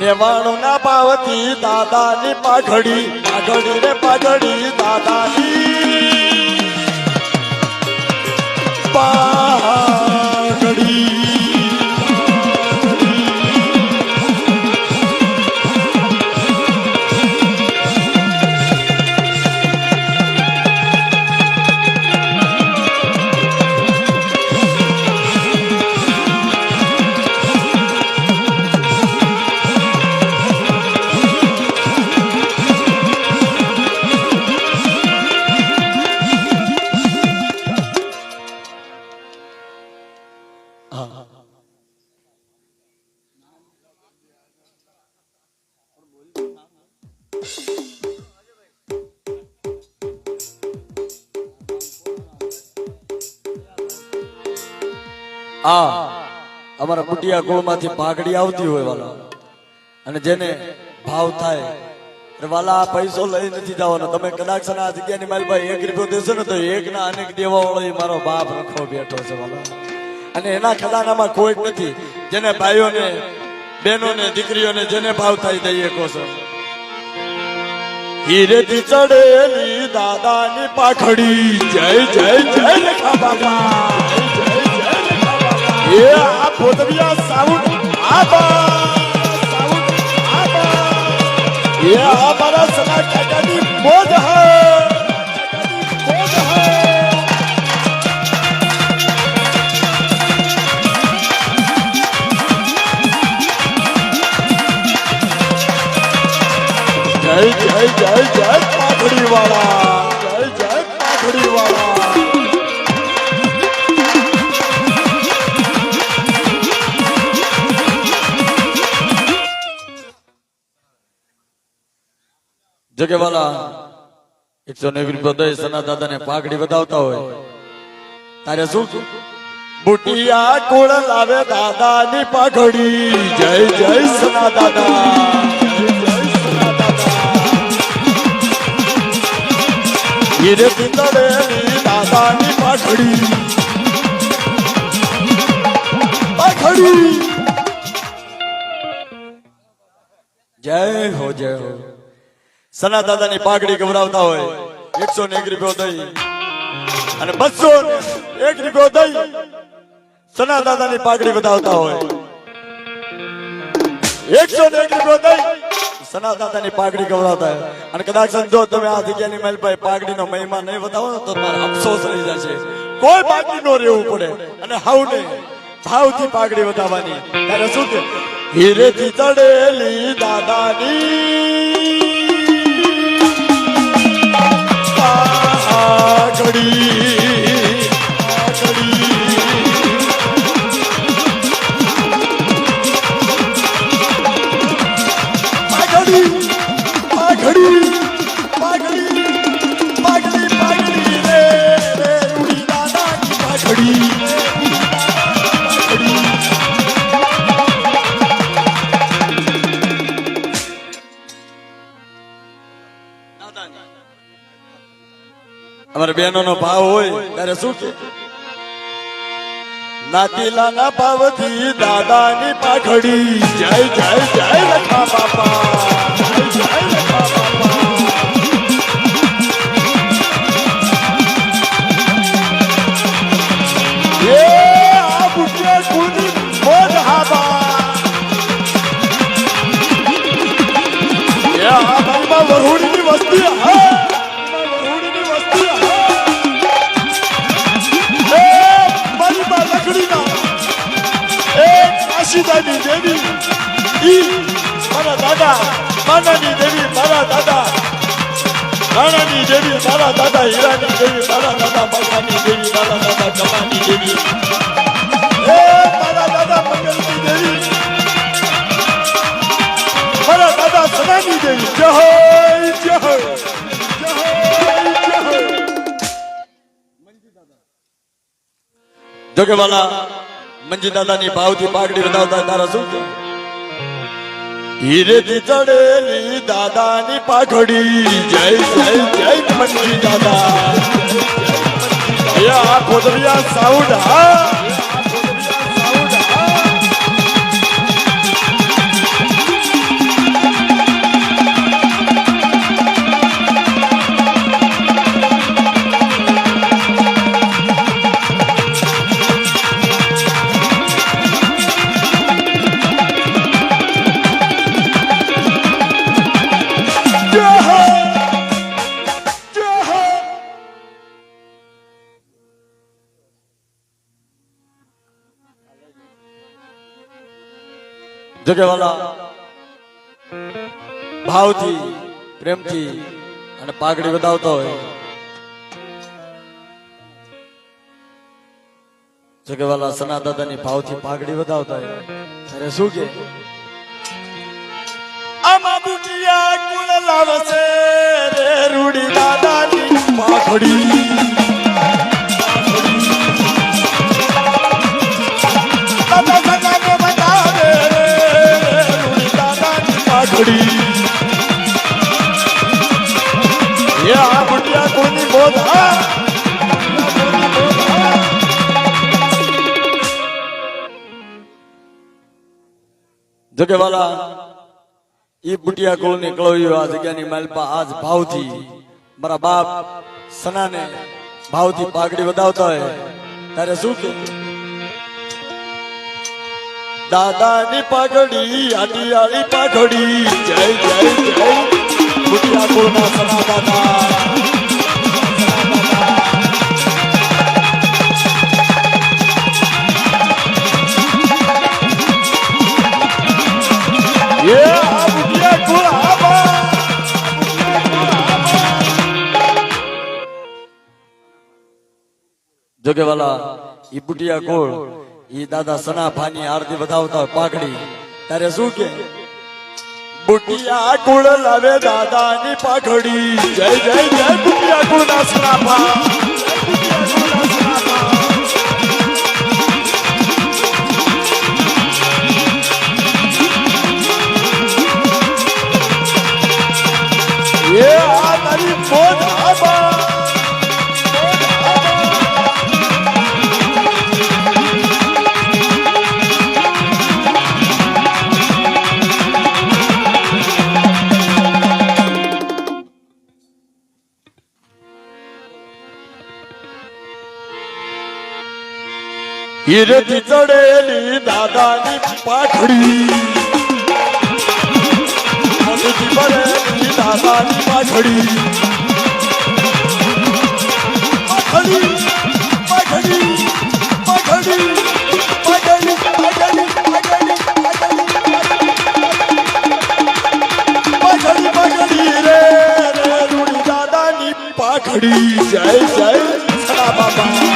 નેવાણું ના પાવતી દાદાની પાઘડી પાઘડી રે પાઘડી દાદાની પાઘડી અમારા કુટિયા કુળમાંથી પાઘડી આવતી હોય વાલા અને જેને ભાવ થાય વાલા પૈસો લઈ નથી જવાનો તમે કદાચ આ જગ્યાની મારી ભાઈ 1 રૂપિયો દેશો ને તો એક ના અનેક દેવા વાળો મારો બાપ રખો બેઠો છે વાલા અને એના ખજાનામાં કોઈ નથી જેને ભાઈઓને બહેનોને દીકરીઓને જેને ભાવ થાય દઈ શકો છો હીરેથી ચડેલી દાદાની પાઘડી જય જય જય લખા બાબા એ આ પોતવિયા સાઉન્ડ આબા સાઉન્ડ આબા એ આ મારા સના કાકાની મોજ હે મોજ હે જય જય જય જય પાઘડી વાળા જય જય પાઘડી વાળા જગે વાલા 109 રૂપિયા દઈ સના દાદાને પાઘડી વધાવતા હોય તારે શું બુટિયા કુળ લાવે દાદાની પાઘડી જય જય સના દાદા હીરે પિતળેલી દાદાની પાઘડી પાઘડી જય હો જય હો સના દાદાની પાઘડી ગવડાવતા હોય 101 રૂપિયો દઈ અને 201 રૂપિયો દઈ સના દાદાની પાઘડી વધાવતા હોય 101 રૂપિયો દઈ સના દાદાની પાઘડી ગવડાવતા હોય અને કદાચ સમજો તમે આ જગ્યાની માલભાઈ પાઘડીનો મહિમા નહીં વધાવો તો તમારો અફસોસ રહી જશે કોઈ બાકી નો રહેવું પડે અને હાઉને ભાવથી પાઘડી વધાવવાની ત્યારે શું કે હીરેથી ચડેલી દાદાની પાઘડી અમારે બહેનો નો ભાવ હોય ત્યારે શું કે નાતીલા ના ભાવથી દાદાની પાઘડી જય જય જય લખા બાપા જય જય લખા બાપા એ આ બુટિયા કુળની મોજ હાબા એ આ ભાઈમાં વરુડીની વસ્તી હા સીતાની દેવી ઈ મારા દાદા માનાની દેવી મારા દાદા રાણાની દેવી મારા દાદા હીરાની દેવી મારા દાદા બાકાની દેવી મારા દાદા કમાની દેવી હે મારા દાદા મંગલની દેવી મારા દાદા સનાની દેવી જય જય જય જોકે વાલા મંજી દાદાની ભાવથી પાઘડી વધાવતા તારા શું હીરેથી ચડેલી દાદાની પાઘડી જય જય જય મંજી દાદા આ પોતરિયા સાઉન્ડ હા જોકે વાલા ભાવથી પ્રેમથી અને પાઘડી વધાવતો હોય જોકે વાલા સના દાદાની ભાવથી પાઘડી વધાવતા હોય અરે શું કે આમાં બુટિયા કુળ લાવશે રે રૂડી દાદાની પાઘડી જોકે વાલા ઈ બુટિયા કુળ ની કળોયો આ જગ્યાની માલપા આજ ભાવથી મારા બાપ સનાને ભાવથી પાઘડી વધાવતા હોય તારે શું કે દાદાની પાઘડી આડિયાળી પાઘડી જય જય જય બુટિયા કુળના સના દાદા જોકે વાલા ઈ બુટિયા કુળ ઈ દાદા સના ભાની આરતી વધાવતા હોય પાઘડી તારે શું કે બુટિયા કુળ લાવે દાદાની પાઘડી જય જય જય બુટિયા કુળના સના ભા આ તારી ફોન આબા હીરેથી ચડેલી દાદાની પાઘડી મોતીથી ભરેલી દાદાની પાઘડી પાઘડી પાઘડી પાઘડી પાઘડી પાઘડી પાઘડી રે રૂડી દાદાની પાઘડી જય જય સના બાબા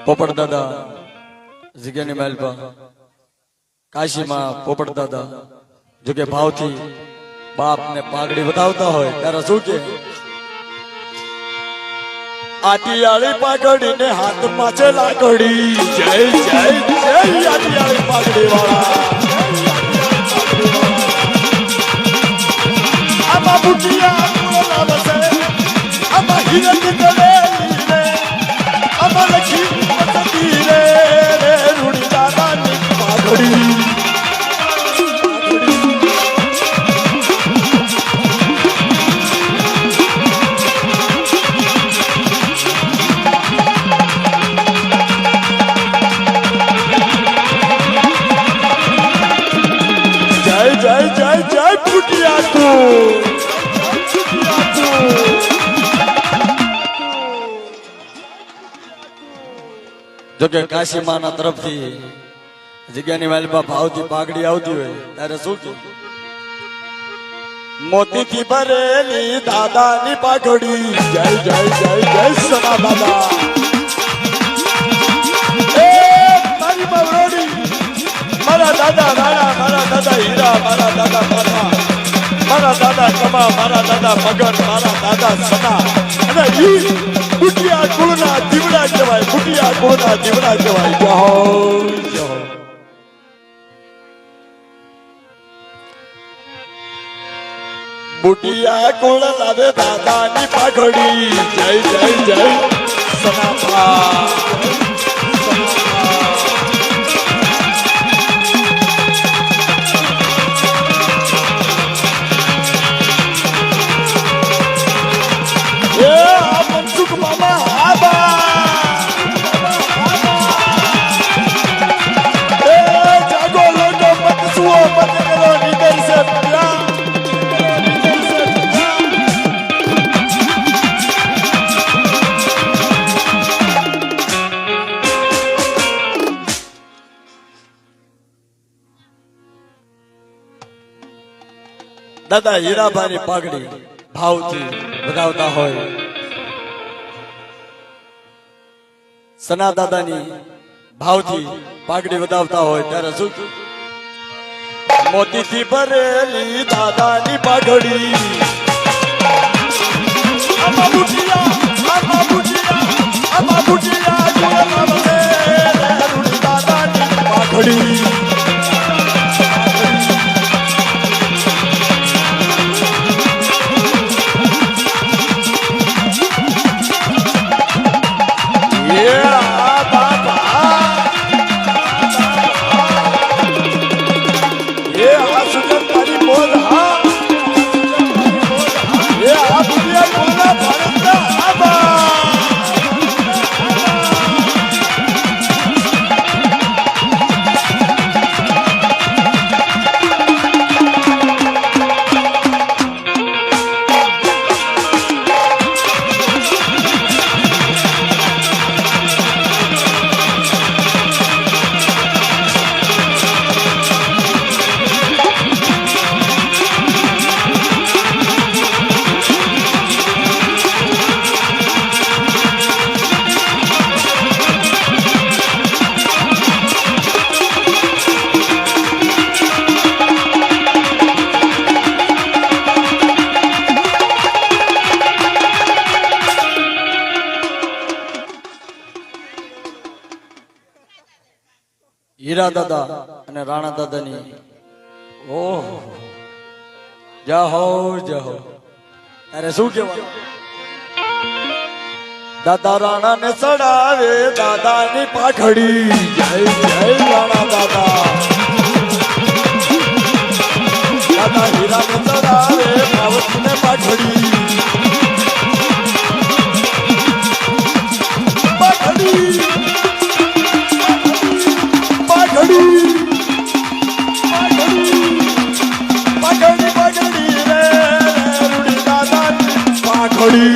પોપટ દાદા જગ્યાની માલપા કાશીમાં પોપટ દાદા જો કે ભાવથી બાપ ને પાઘડી વધાવતા હોય ત્યારે શું કે આટિયાળી પાઘડી ને હાથમાં છે લાકડી જય જય જય આટિયાળી પાઘડી વાળા આમાં બુટિયા કુળ લાવશે આમાં હીરેથી ચડેલી રે આમાં લખી પસંદી રે રૂડી દાદાની પાઘડી જો કે કાશી માના તરફથી જગ્યાની માલપા ભાવથી પાઘડી આવતી હોય ત્યારે શું કે મોતીથી ભરેલી દાદાની પાઘડી જય જય જય જય સના દાદા એ મારી બાવરોડી મારા દાદા રાણા મારા દાદા હીરા મારા દાદા મારા મારા દાદા કમા મારા દાદા મગન મારા દાદા સના અને ઈ બુટિયા કુળના દીવડા કહેવાય બુટિયા કુળના દીવડા કહેવાય જય જય બુટિયા કુળ લાવે દાદાની પાઘડી જય જય જય સનાપા મનસુખ દાદા હીરાભાઈની પાઘડી ભાવથી વધાવતા હોય, સના દાદાની ભાવથી પાઘડી વધાવતા હોય ત્યારે શું? મોતીથી ભરેલી દાદાની પાઘડી, આમાં બુટિયા, આમાં બુટિયા, આમાં બુટિયા, દાદાની પાઘડી. હીરા દાદા અને રાણા દાદાની ઓહ જય હો જય હો. અરે શું કહેવાનું? દાદા રાણા ને ચડાવે દાદાની પાઘડી, જય જય રાણા દાદા. દાદા હીરા ને ચડાવે પાર્વતી ને પાઘડી, પાઘડી પાઘડી પાઘડી પાઘડી રે રૂડી દાદાની પાઘડી.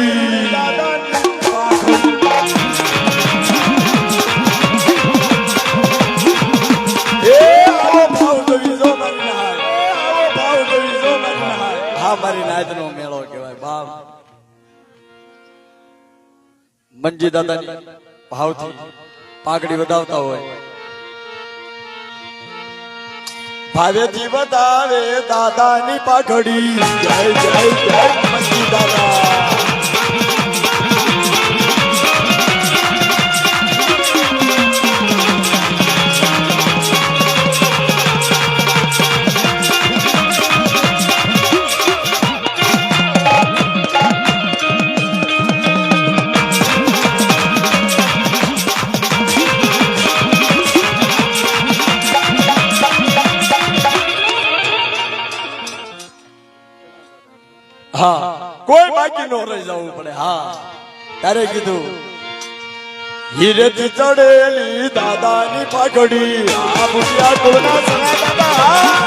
મારી નાયત નો મેળો કહેવાય બાપ. મંજી દાદાની ભાવથી પાઘડી વધાવતા હોય, ભાવેથી વધાવે દાદાની પાઘડી, જય જય જય મંજી દાદા. હા કોઈ બાકી નો રહી જવું પડે. હા તારે કીધું હીરેથી ચડેલી દાદાની પાઘડી, આ બુટિયા કુળના સના દાદા.